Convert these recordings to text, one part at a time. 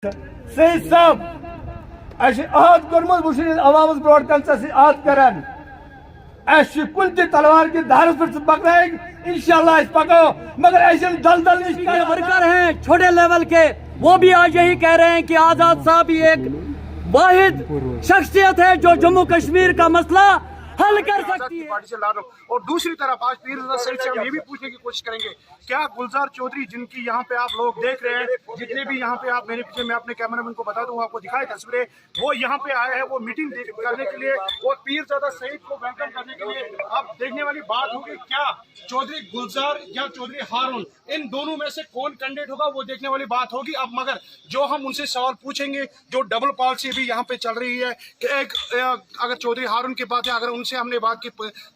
سید صاحب عہد کورمت بہت عوامس برو کن عہد کران کن تہ تلوار کے دہرس پہ پکنائیں انشاءاللہ پکو مگر دلدل نش ورکر ہیں چھوٹے لیول کے وہ بھی آج یہی کہہ رہے ہیں کہ آزاد صاحب ہی ایک واحد شخصیت ہے جو جموں کشمیر کا مسئلہ حل کر سکتی ہے. اور دوسری طرف آج پیر رضا سعید سے ہم یہ بھی پوچھنے کی کوشش کریں گے کیا گلزار چودھری جن کی یہاں پہ آپ لوگ دیکھ رہے ہیں جتنے بھی یہاں پہ آپ میرے پیچھے میں اپنے کیمرہ مین کو بتا دوں آپ کو دکھائے تصویریں وہ یہاں پہ آئے ہیں وہ میٹنگ کرنے کے لیے اور پیر رضا سعید کو ویلکم کرنے کے لیے اب دیکھنے والی بات ہوگی کیا چودھری گلزار یا چودھری ہارون ان دونوں میں سے کون کینڈیڈیٹ ہوگا وہ دیکھنے والی بات ہوگی. اب مگر جو ہم ان سے سوال پوچھیں گے جو ڈبل پالیسی بھی یہاں پہ چل رہی ہے کہ ایک اگر چودھری ہارون کی بات ہے اگر ان سے ہم نے بات کی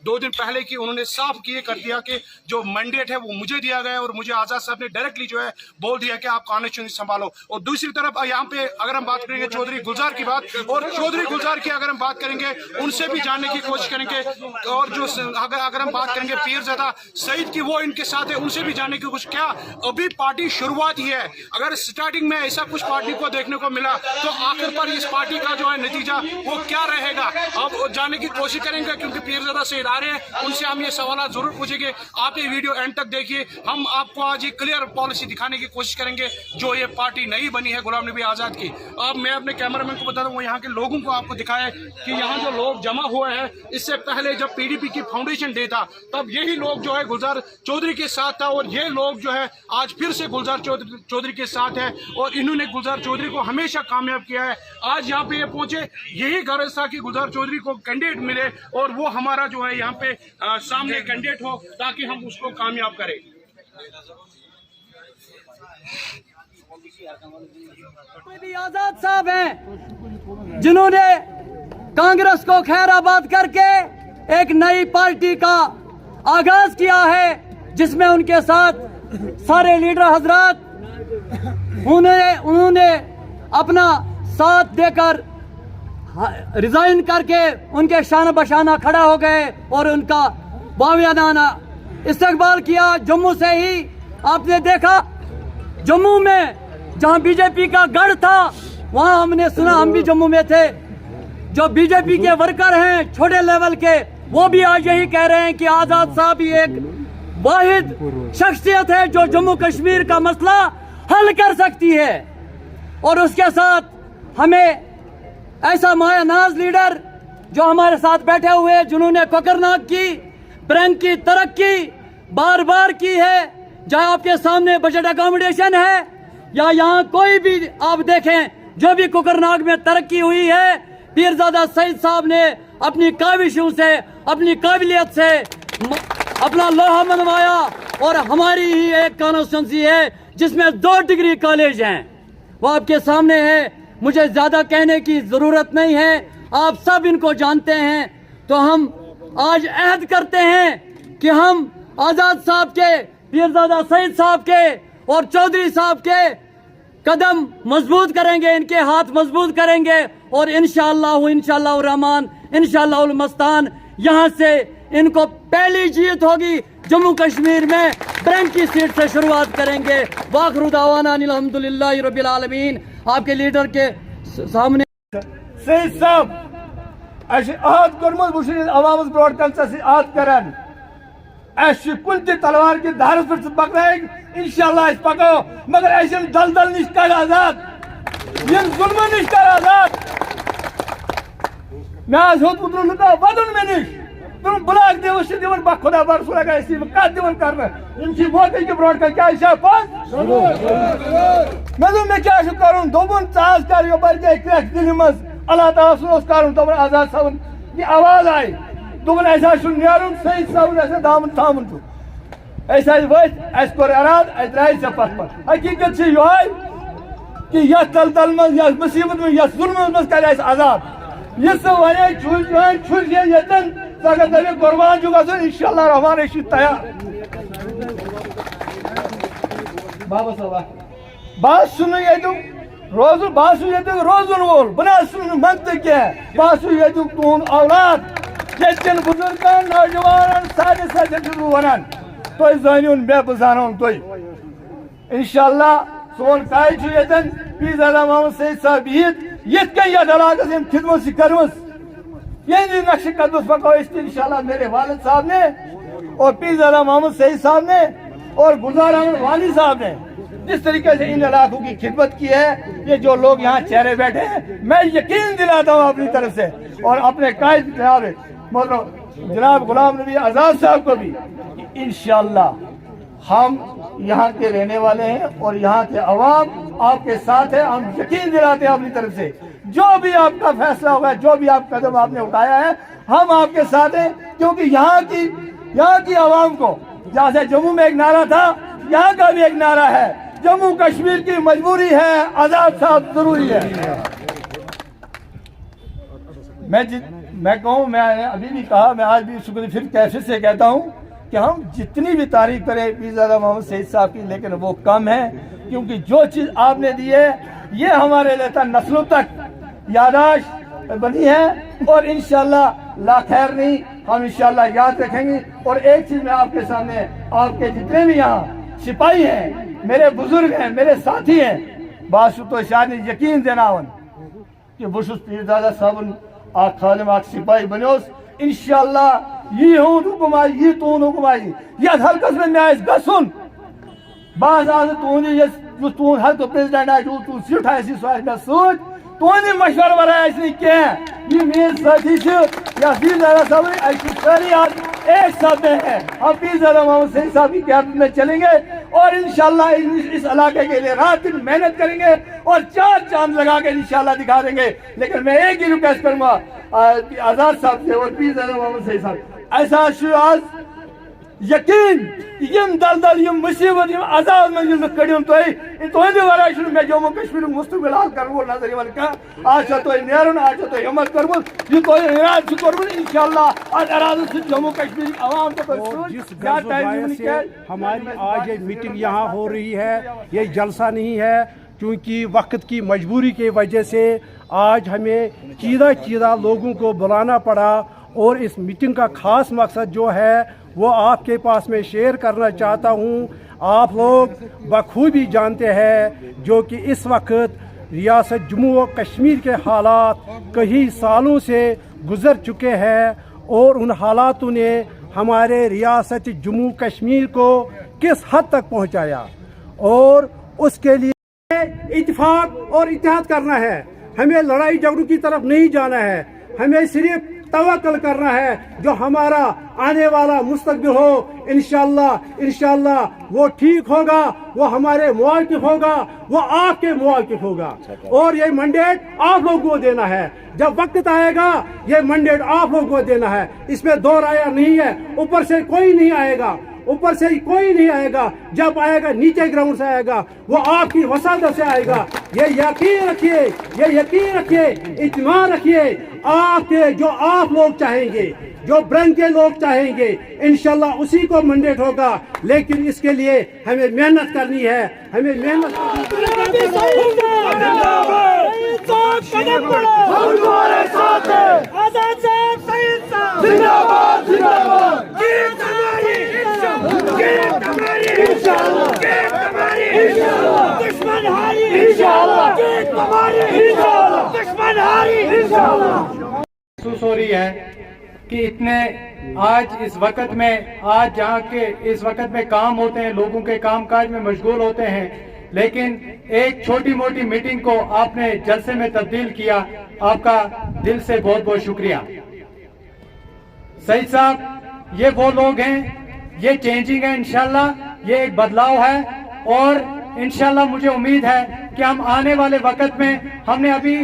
2 دن پہلے کی انہوں نے صاف کیے کر دیا کہ جو مینڈیٹ ہے وہ مجھے دیا گیا اور مجھے آزاد صاحب نے ڈائریکٹلی جو ہے بول دیا کہ آپ کانسٹیٹیوشن سنبھالو. اور دوسری طرف یہاں پہ اگر ہم بات کریں گے چودھری گلزار کی بات اور چودھری گلزار کی اگر ہم بات کریں گے ان سے بھی جاننے کی کوشش کریں گے اور جو اگر ہم بات کریں گے پیر زادہ سعید کی وہ ان کے ساتھ ہے ان سے بھی جاننے کی کوشش. کیا ابھی پارٹی شروعات ہی ہے اگر سٹارٹنگ میں ایسا کچھ پارٹی کو دیکھنے کو ملا تو آخر پر اس پارٹی کا جو ہے نتیجہ وہ کیا رہے گا اب جاننے کی کوشش کریں گے کیونکہ پیر زادہ سعید آ رہے ہیں ان سے ہم یہ سوالات ضرور پوچھیں گے. آپ یہ ویڈیو اینڈ تک دیکھیے ہم آپ کو آج یہ کلیئر پالیسی دکھانے کی کوشش کریں گے جو یہ پارٹی نئی بنی ہے غلام نبی آزاد کی. اب میں اپنے کیمرہ مین کو بتا دوں وہ یہاں کے لوگوں کو آپ کو دکھائے کہ یہاں جو لوگ جمع ہوئے ہیں اس سے پہلے جب پی ڈی پی کی فاؤنڈیشن ڈے تھا تب یہی لوگ جو ہے گلزار چودھری کے ساتھ تھا اور یہ لوگ جو ہے آج پھر سے گلزار چودھری کے ساتھ ہے اور انہوں نے گلزار چودھری کو ہمیشہ کامیاب کیا ہے. آج یہاں پہ یہ پہنچے یہی غرض تھا کہ گلزار چودھری کو کینڈیڈیٹ ملے اور وہ ہمارا جو ہے یہاں پہ سامنے کینڈیڈیٹ ہو تاکہ ہم اس کو کامیاب کریں. بھی آزاد صاحب ہیں جنہوں نے کانگریس کو خیر آباد کر کے ایک نئی پارٹی کا آغاز کیا ہے جس میں ان کے ساتھ سارے لیڈر حضرات انہوں نے اپنا ساتھ دے کر ریزائن کر کے ان کے شانہ بشانہ کھڑا ہو گئے اور ان کا باویانہ استقبال کیا. جموں سے ہی آپ نے دیکھا جموں میں جہاں بی جے پی کا گڑھ تھا وہاں ہم نے سنا ہم بھی جموں میں تھے جو بی جے پی کے ورکر ہیں چھوٹے لیول کے وہ بھی آج یہی کہہ رہے ہیں کہ آزاد صاحب ہی ایک واحد شخصیت ہے جو جموں کشمیر کا مسئلہ حل کر سکتی ہے. اور اس کے ساتھ ہمیں ایسا مایہ ناز لیڈر جو ہمارے ساتھ بیٹھے ہوئے جنہوں نے کوکرناگ کی برنگ کی ترقی بار بار کی ہے جہاں آپ کے سامنے بجٹ اکاموڈیشن ہے یا یہاں کوئی بھی آپ دیکھیں جو بھی کوکرناگ میں ترقی ہوئی ہے پیر زادہ سعید صاحب نے اپنی کاوشوں سے اپنی قابلیت سے اپنا لوہا منوایا. اور ہماری ہی ایک کانسٹیٹوئنسی ہے جس میں 2 ڈگری کالج ہیں وہ آپ کے سامنے ہے. مجھے زیادہ کہنے کی ضرورت نہیں ہے آپ سب ان کو جانتے ہیں. تو ہم آج عہد کرتے ہیں کہ ہم آزاد صاحب کے پیر زادہ سعید صاحب کے اور چودھری صاحب کے قدم مضبوط کریں گے ان کے ہاتھ مضبوط کریں گے اور انشاءاللہ الرحمن انشاءاللہ المستان یہاں سے ان کو پہلی جیت ہوگی جموں کشمیر میں برنگ کی سیٹ سے شروعات کریں گے. واخر دعوانا الحمدللہ رب العالمین. آپ کے لیڈر کے سامنے سید صاحب عہد کورمت بہت عوامس برو کن عہد کران کن تہ تلوار کے دہرس پہ پکنائیں انشاءاللہ پکو مگر دلدل نش کر آزاد یم ظلم نش کر آزاد. میں ہوتمت روزا ودن مے نش تم بلاک دیوس دن با خدا برسول اگر کت دن کرنا موقع کے برو کن کیا پاس مے دن مے کیا کرن دوپن ژٕ کر یپر کرٛیکھ دِلہِ منٛز اللہ تعالیٰ سُن اوس کرُن دوٚپُن آزاد صٲبن یہ آواز آئی دوٚپُن اَسہِ حظ چھُ نیرُن سعید صٲبن اَسہِ دامن تھاوُن چھُ أسۍ حظ ؤتھۍ اَسہِ کوٚر اراد اَسہِ درٛاے ژےٚ پتھ حقیٖقت چھِ یِہوٚے کہ یتھ تلتل منٛز یتھ مصیبت منٛز یتھ ظلمس منٛز کرِ اَسہِ عذاب یہِ ژٕ ونے چھُس ییٚتٮ۪ن ژٕ اگر دٔپکھ قۄربان چھُ گژھُن انشاءاللہ رحمان أسۍ چھِ تیار. بابا صٲبا بہٕ حظ چھُس نہٕ ییٚتیُک روزُن بہٕ حظ چھُس ییٚتیُک روزُن وول بہٕ نہ حظ چھُس نہٕ منتہٕ کینٛہہ بہٕ حظ چھُس ییٚتیُک تُہُنٛد اولاد ییٚتہِ کٮ۪ن بُزرگن نوجوانن سارنٕے سۭتۍ چھُس بہٕ ونان تُہۍ زٲنِو مےٚ بہٕ زانہون تُہۍ انشاءاللہ سون کاے چھُ ییٚتٮ۪ن Pizada Mahmud Seyit Saab yetken yadalarız hem khidmat karımız. Yeni Nakşi Kaddus Baka işte inşallah मेरे वालिद साहब ने और पीज़ादा मोहम्मद सईद साहब ने और गुलजार अहमद वानी साहब ने जिस तरीके से इन इलाकों की खिदमत की है, ये जो लोग यहाँ चेहरे बैठे हैं, मैं यकीन दिलाता हूँ अपनी तरफ से और अपने कायद जनाब गुलाम नबी आज़ाद साहब को भी इंशाअल्लाह हम यहाँ के रहने वाले हैं और यहाँ के अवाम आपके साथ है। हम यकीन दिलाते हैं अपनी तरफ से जो भी आपका फैसला होगा, जो भी आप कदम आपने उठाया है, हम आपके साथ हैं। क्योंकि यहाँ की आवाम को, जहाँ से जम्मू में एक नारा था, यहाँ का भी एक नारा है, जम्मू कश्मीर की मजबूरी है, आजाद साहब जरूरी है। मैं कहूँ, मैंने अभी भी कहा, मैं आज भी शुक्र फिर कैफियत से कहता हूँ कि हम जितनी भी तारीफ करें पीज़ादा मोहम्मद सईद साहब की, लेकिन वो कम है। क्योंकि जो चीज़ आपने दी है ये हमारे लिए नस्लों तक यादाश्त बनी है और इंशाअल्लाह ला खैर नहीं, हम इंशाअल्लाह याद रखेंगे। और एक चीज़ मैं आपके सामने, आपके जितने भी यहाँ सिपाही हैं, मेरे बुजुर्ग हैं, मेरे साथी हैं, बासु तो शायद यकीन देनावन कि बुशुस पीरजादा साहब आ खालिम आ सिपाही बनियोस इंशाअल्लाह ये हूँ हुकुमाई ये तून हुकुमाई ये हल्कस में मैं इस गसुन बाज आज तून ये जो तून हर तो प्रेसिडेंट है जो तू सीट है इसी स्वास्थ्य में सोच तून मशवरा वरा ऐसी क्या ये मेरे साथी से या पीरजादा साहब ऐसी सारी आज एक साथ में है। हम पीरजादा मोहम्मद सईद साहब की क़यादत में चलेंगे और इंशाअल्लाह इस इलाके के लिए रात दिन मेहनत करेंगे और चार चांद लगा के इंशाअल्लाह दिखा देंगे। लेकिन मैं एक ही रिक्वेस्ट करूंगा आजाद साहब से और पीरजादा मोहम्मद सईद साहब, ऐसा आज यकीन यम दल यम मुसीबत यम आजाद में यम कड़ियों तो वरा मैं जम्मू कश्मीर मुस्तकबिल हाल कर वो नजर वन का आज तो नेरन आज तो हिम्मत कर ये तो इराद कर इंशाअल्लाह आज इराद से जम्मू कश्मीर आवाम को हमारी आज ये मीटिंग यहाँ हो रही है, ये जलसा नहीं है क्योंकि वक्त की मजबूरी की वजह से आज हमें चीदा लोगों को बुलाना पड़ा। और इस मीटिंग का खास मकसद जो है वो आपके पास में शेयर करना चाहता हूँ। आप लोग बखूबी जानते हैं जो कि इस वक्त रियासत जम्मू व कश्मीर के हालात कई सालों से गुजर चुके हैं और उन हालातों ने हमारे रियासत जम्मू कश्मीर को किस हद तक पहुँचाया और उसके लिए इत्तेफाक और इत्तेहाद करना है। हमें लड़ाई झगड़ों की तरफ नहीं जाना है, हमें सिर्फ तवक्कल करना है। जो हमारा आने वाला मुस्तकबिल हो इंशाअल्लाह वो ठीक होगा, वो हमारे मुआकिफ होगा, वो आपके मुआकिफ होगा। और ये मैंडेट आप लोगों को देना है, जब वक्त आएगा ये मैंडेट आप लोगों को देना है, इसमें दो राय नहीं है। ऊपर से कोई नहीं आएगा, ऊपर से कोई नहीं आएगा, जब आएगा नीचे ग्राउंड से आएगा, वो आपकी वसादत से आएगा। ये यकीन रखिए, इत्मीनान रखिए। आपके जो आप लोग चाहेंगे, जो ब्रंग के लोग चाहेंगे, इंशाल्लाह उसी को मैंडेट होगा। लेकिन इसके लिए हमें मेहनत करनी है, हमें मेहनत महसूस हो रही है कि इतने आज इस वक्त में आज जहाँ के इस वक्त में काम होते हैं, लोगों के कामकाज में मशगूल होते हैं, लेकिन एक छोटी मोटी मीटिंग को आपने जलसे में तब्दील किया। आपका दिल से बहुत बहुत शुक्रिया। सईद साहब, ये वो लोग हैं, ये चेंजिंग है, इंशाल्लाह ये एक बदलाव है और इंशाल्लाह मुझे उम्मीद है कि हम आने वाले वक्त में, हमने अभी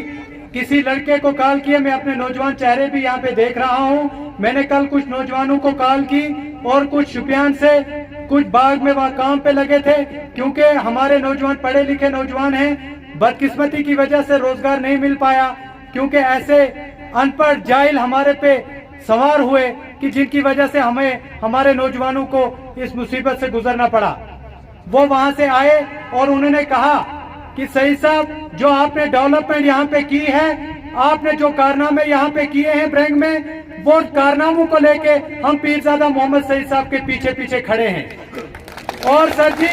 किसी लड़के को कॉल किया, मैं अपने नौजवान चेहरे भी यहाँ पे देख रहा हूँ। मैंने कल कुछ नौजवानों को कॉल की और कुछ शुपियान से, कुछ बाग में वहाँ काम पे लगे थे, क्योंकि हमारे नौजवान पढ़े लिखे नौजवान हैं। बदकिस्मती की वजह से रोजगार नहीं मिल पाया, क्योंकि ऐसे अनपढ़ जाहिल हमारे पे सवार हुए कि जिनकी वजह से हमें, हमारे नौजवानों को इस मुसीबत से गुजरना पड़ा। वो वहां से आए और उन्होंने कहा कि सईद साहब, जो आपने डेवलपमेंट यहाँ पे की है, आपने जो कारनामे यहाँ पे किए हैं ब्रैंग में, वो कारनामों को लेके हम पीरजादा मोहम्मद सईद साहब के पीछे पीछे खड़े हैं। और सर जी,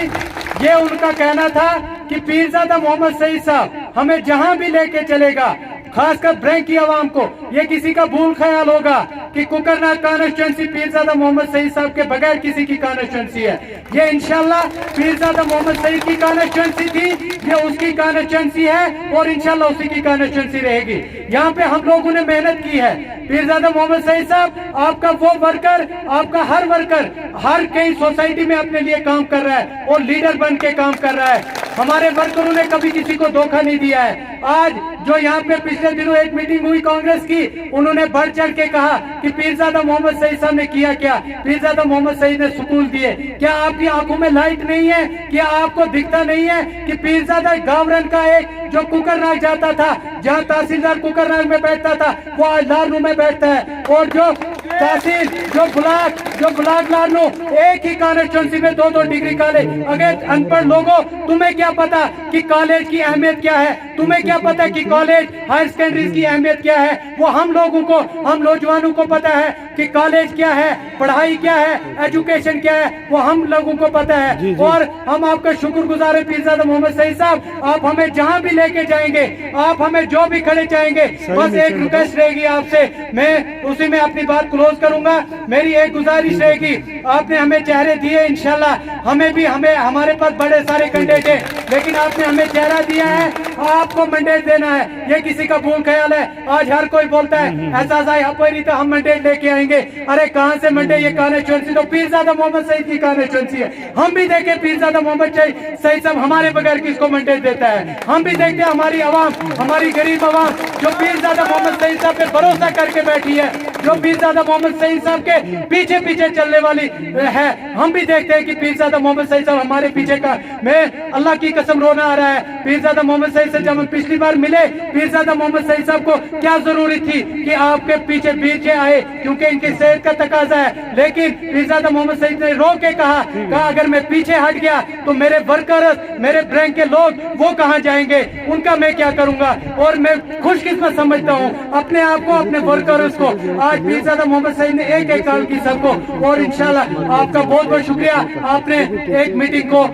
ये उनका कहना था कि पीरजादा मोहम्मद सईद साहब हमें जहां भी लेके चलेगा, खासकर ब्रैंक की आवाम को, ये किसी का भूल ख्याल होगा कि कुकरनाग कॉन्स्टिट्यूंसी पीरजादा मोहम्मद सईद साहब के बगैर किसी की कॉन्स्टिट्यूंसी है। ये इंशाल्लाह पीरजादा मोहम्मद सईद की कॉन्स्टिट्यूंसी थी, ये उसकी कॉन्स्टिट्यूंसी है और इंशाल्लाह उसी की कॉन्स्टिट्यूंसी रहेगी। यहाँ पे हम लोगों ने मेहनत की है। पीरजादा मोहम्मद सईद साहब आपका वो वर्कर, आपका हर वर्कर हर कई सोसाइटी में अपने लिए काम कर रहा है और लीडर बन के काम कर रहा है। हमारे वर्करों ने कभी किसी को धोखा नहीं दिया है। आज जो यहाँ पे पिछले दिनों एक मीटिंग हुई कांग्रेस की, उन्होंने बढ़ चढ़ के कहा कि पीरजादा मोहम्मद सईद साहब ने किया क्या, पीरजादा मोहम्मद सईद ने स्कूल दिए। क्या आपकी आंखों में लाइट नहीं है? क्या आपको दिखता नहीं है कि पीरजादा गावरन का एक जो कुकरनाग जाता था, जहाँ तहसीलदार कुकरनाग में बैठता था, वो आज लारनू में बैठता है, और जो तहसील जो ब्लॉक लारनू एक ही कॉन्स्टिट्यूंसी में 2-2 डिग्री कॉलेज। अगर अनपढ़ लोगों, तुम्हें क्या पता कि कॉलेज की अहमियत क्या है? तुम्हें क्या पता कि कॉलेज हायर सेकेंडरी की अहमियत क्या है? वो हम लोगों को, हम नौजवानों को पता है कि कॉलेज क्या है, पढ़ाई क्या है, एजुकेशन क्या है, वो हम लोगों को पता है। और हम आपका शुक्रगुजार है पीरजादा मोहम्मद सईद साहब, आप हमें जहां भी लेके जाएंगे, आप हमें जो भी खड़े चाहेंगे, बस एक रिक्वेस्ट रहेगी आपसे, मैं उसी में अपनी बात क्लोज करूंगा। मेरी एक गुजारिश रहेगी, आपने हमें चेहरे दिए, इंशाल्लाह हमें हमारे पास बड़े सारे कैंडिडेट है, लेकिन आपने हमें चेहरा दिया है, आपको मैंडेट देना है। ये किसी का भूल ख्याल है। आज हर कोई बोलता है ऐसा नहीं तो हम मैंडेट लेके आएंगे। अरे कहां से मैंडेट? ये कॉन्स्टिट्यूंसी तो पीरजादा मोहम्मद सईद की कॉन्स्टिट्यूंसी है। हम भी देखे पीरजादा मोहम्मद सईद साहब हमारे बगैर किसको मैंडेट देता है। हम भी देखते हैं हमारी आवाम, हमारी गरीब आवाम जो पीरजादा मोहम्मद सईद साहब पे भरोसा करके बैठी है, जो पीरजादा मोहम्मद सईद साहब के पीछे पीछे चलने वाली है। हम भी देखते हैं कि पीरजादा मोहम्मद सईद साहब हमारे पीछे का, मैं अल्लाह की कसम रोना आ रहा है। पीरजादा मोहम्मद सईद से जब हम पिछली बार मिले, पीरजादा मोहम्मद सईद साहब को क्या जरूरत थी कि आपके पीछे आए, क्योंकि इनकी सेहत का तकाजा है। लेकिन पीरजादा मोहम्मद सईद ने रो के कहा अगर मैं पीछे हट गया तो मेरे वर्कर, मेरे ब्रैंक के लोग वो कहाँ जाएंगे, उनका मैं क्या करूंगा। और मैं खुशकिस्मत समझता हूँ अपने आप को, अपने वर्कर्स को। आज पीरजादा मोहम्मद सईद ने एक कॉल की सबको, और इंशाल्लाह आपका बहुत बहुत शुक्रिया, आपने एक मीटिंग को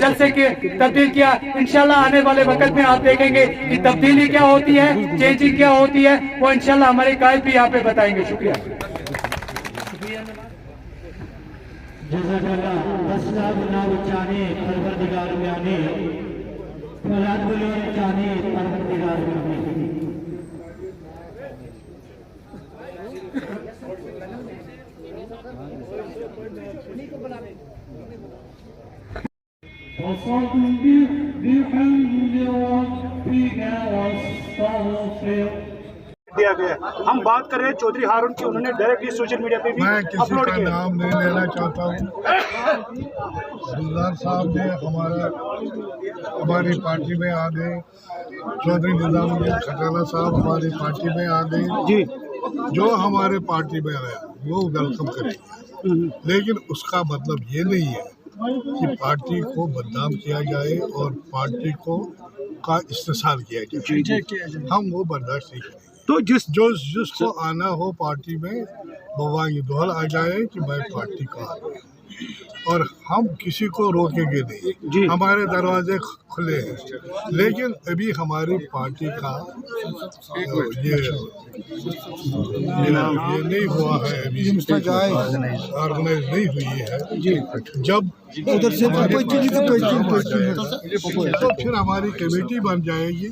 जलसे के तब्दील किया। इंशाल्लाह आने वाले वक्त में आप देखेंगे कि तब्दीली क्या होती है, चेंजिंग क्या होती है, वो इंशाल्लाह हमारे कायद भी यहाँ पे बताएंगे। शुक्रिया। दिया गया है। हम बात कर रहे हैं चौधरी हारून की, उन्होंने डायरेक्टली सोशल मीडिया पे भी मैं किसी अपलोड का किया। नाम नहीं लेना चाहता हूँ। गुलजार साहब ने हमारी पार्टी में आ गए, चौधरी निजामुद्दीन खटाला साहब हमारी पार्टी में आ गए जी। जो हमारे पार्टी में आया वो वेलकम करेंगे, लेकिन उसका मतलब ये नहीं है कि पार्टी को बदनाम किया जाए और पार्टी को का इस्तेसाल किया जाए। हम वो बर्दाश्त नहीं करेंगे। तो जिसको आना हो पार्टी में बवाई दोहल आ जाए कि मैं पार्टी का आदमी, और हम किसी को रोकेंगे नहीं। हमारे दरवाजे खुले हैं, लेकिन अभी हमारी पार्टी का ये नहीं हुआ है, अभी ऑर्गेनाइज नहीं हुई है। जब उधर से तो फिर हमारी कमेटी बन जाएगी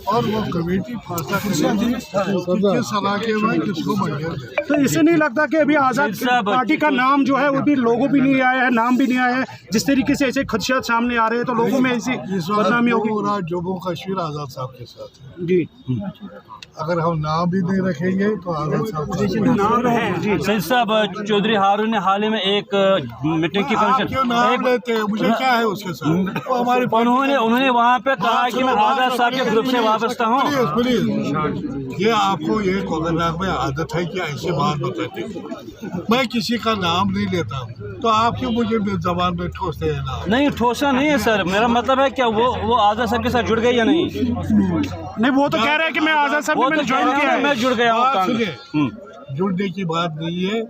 और वो कमेटी फैसला करेगी किस सलाह के बाद किसको मंजूर दे। तो इसे नहीं लगता कि अभी आजाद पार्टी का नाम जो है वो भी लोगों भी नहीं आया है, नाम भी नहीं आया है, जिस तरीके से ऐसे खदशात सामने आ रहे हैं तो लोगों में ऐसी बदनामी होगी। पूरा जम्मू कश्मीर आजाद साहब के साथ है जी। अगर हम नाम भी नहीं रखेंगे तो आजाद साहब नाम है जी। सईद साहब, चौधरी हारून ने हाल ही में एक मीटिंग की आप क्यों नाम लेते हैं? मुझे क्या है उसके साथ? वो हमारी उन्होंने वहाँ पे कहा कि मैं आजाद साहब के ग्रुप से वाबस्ता हूँ। प्लीज, ये आपको ये कोगरनाग में आदत है कि ऐसे बात बताते हैं। मैं किसी का नाम नहीं लेता हूँ, तो आप क्यों मुझे जबान में ठोसते हैं नाम? नहीं, ठोसा नहीं है सर, मेरा मतलब है क्या वो आजाद साहब के साथ जुड़ गए या नहीं? नहीं, वो तो कह रहे हैं कि मैं आजाद साहब मैं जुड़ गया हूँ। जुड़ने की बात नहीं है।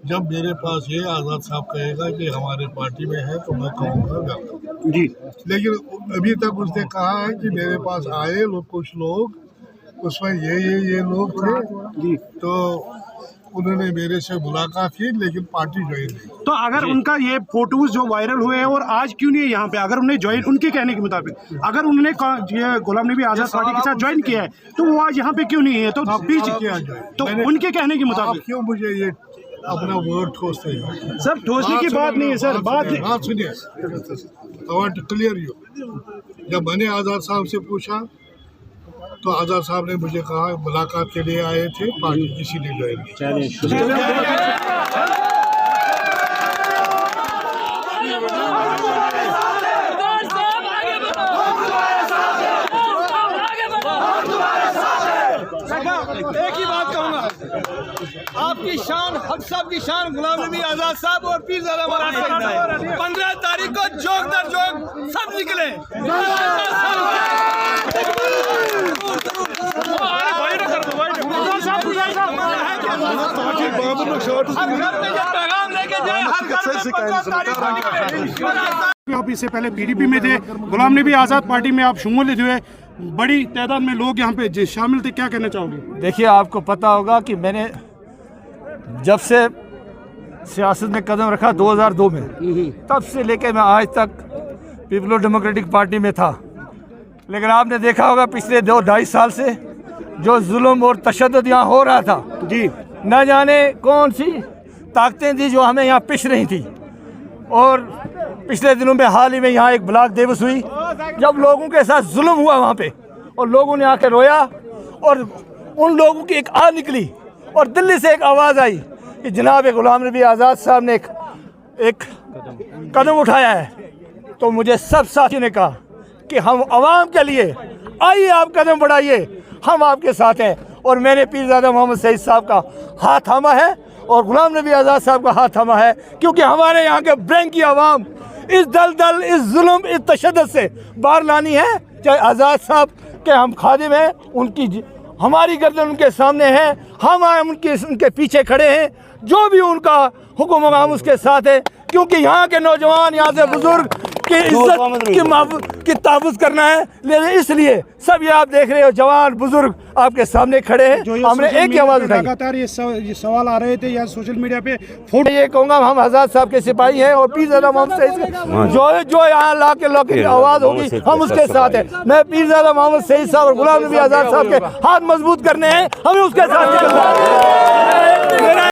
जब मेरे पास ये आज़ाद साहब कहेगा कि हमारे पार्टी में है तो मैं कहूँगा वेलकम जी। लेकिन अभी तक उसने कहा है कि मेरे पास आए लोग, कुछ लोग उसमें ये लोग थे जी। तो उन्होंने मेरे से मुलाकात की लेकिन पार्टी ज्वाइन नहीं। तो अगर उनका ये फोटोज जो वायरल हुए हैं और आज क्यों नहीं है यहाँ पे, अगर उन्हें ज्वाइन, उनके कहने के मुताबिक अगर उन्होंने ये गुलाम नबी आज़ाद पार्टी के साथ ज्वाइन किया है तो वो आज यहाँ पे क्यों नहीं है? तो पीछे किया तो उनके कहने के आप मुताबिक क्यों मुझे ये अपना वर्ड ठोसते हैं? सर ठोसने की बात नहीं है सर, बात सुनिए, I want to clear you. जब मैंने आज़ाद साहब से पूछा तो आज़ाद साहब ने मुझे कहा मुलाकात के लिए आए थे, पार्टी किसी ने ज्वाइन नहीं। एक ही बात कहूँगा, आपकी शान, हक साहब की शान, गुलाम नबी आज़ाद साहब और पीरज़ादा मौलाना 15 तारीख को जोग दर जोग सब निकले। आप इससे पहले पीडीपी में थे, गुलाम नबी आज़ाद पार्टी में आप शमूलियत हुए, बड़ी तादाद में लोग यहाँ पे शामिल थे, क्या कहना चाहोगे? देखिए, आपको पता होगा कि मैंने जब से सियासत में कदम रखा 2002 में, तब से लेकर मैं आज तक पीपल्स डेमोक्रेटिक पार्टी में था। लेकिन आपने देखा होगा पिछले 2-2.5 साल से जो जुल्म और तशद्दुद यहाँ हो रहा था जी, न जाने कौन सी ताकतें थी जो हमें यहाँ पिस रही थी। और पिछले दिनों में हाल ही में यहाँ एक ब्लॉक दिवस हुई जब लोगों के साथ जुल्म हुआ वहाँ पे, और लोगों ने आके रोया, और उन लोगों की एक आह निकली और दिल्ली से एक आवाज़ आई कि जनाब गुलाम नबी आज़ाद साहब ने एक कदम उठाया है। तो मुझे सब साथियों ने कहा कि हम आवाम के लिए आइए, आप कदम बढ़ाइए, हम आपके साथ हैं। और मैंने पीरज़ादा मोहम्मद सईद साहब का हाथ थामा है और गुलाम नबी आज़ाद साहब का हाथ थामा है, क्योंकि हमारे यहाँ के बैंक की आवाम इस दलदल, इस जुल्म, इस तशद्दुद से बाहर लानी है। चाहे आज़ाद साहब के हम खादिम हैं, उनकी हमारी गर्दन उनके सामने है, हम उनके पीछे खड़े हैं, जो भी उनका हुक्म होगा हम उसके साथ हैं, क्योंकि यहाँ के नौजवान, यहाँ से बुजुर्ग की इज्जत की तहफ़्फ़ुज़ करना है। लेकिन इसलिए सब ये आप देख रहे हो, जवान बुजुर्ग आपके सामने खड़े हैं, हमने एक ही आवाज़ उठाई। लगातार ये सवाल आ रहे थे या सोशल मीडिया पे फोटो, ये कहूँगा हम आज़ाद साहब के सिपाही हैं और पीरज़ादा मोहम्मद सईद जो यहाँ ला के आवाज़ होगी हम उसके साथ हैं। मैं पीरज़ादा मोहम्मद सईद साहब और गुलाम नबी आज़ाद साहब के हाथ मजबूत करने हैं, हमें उसके साथ निकलना है।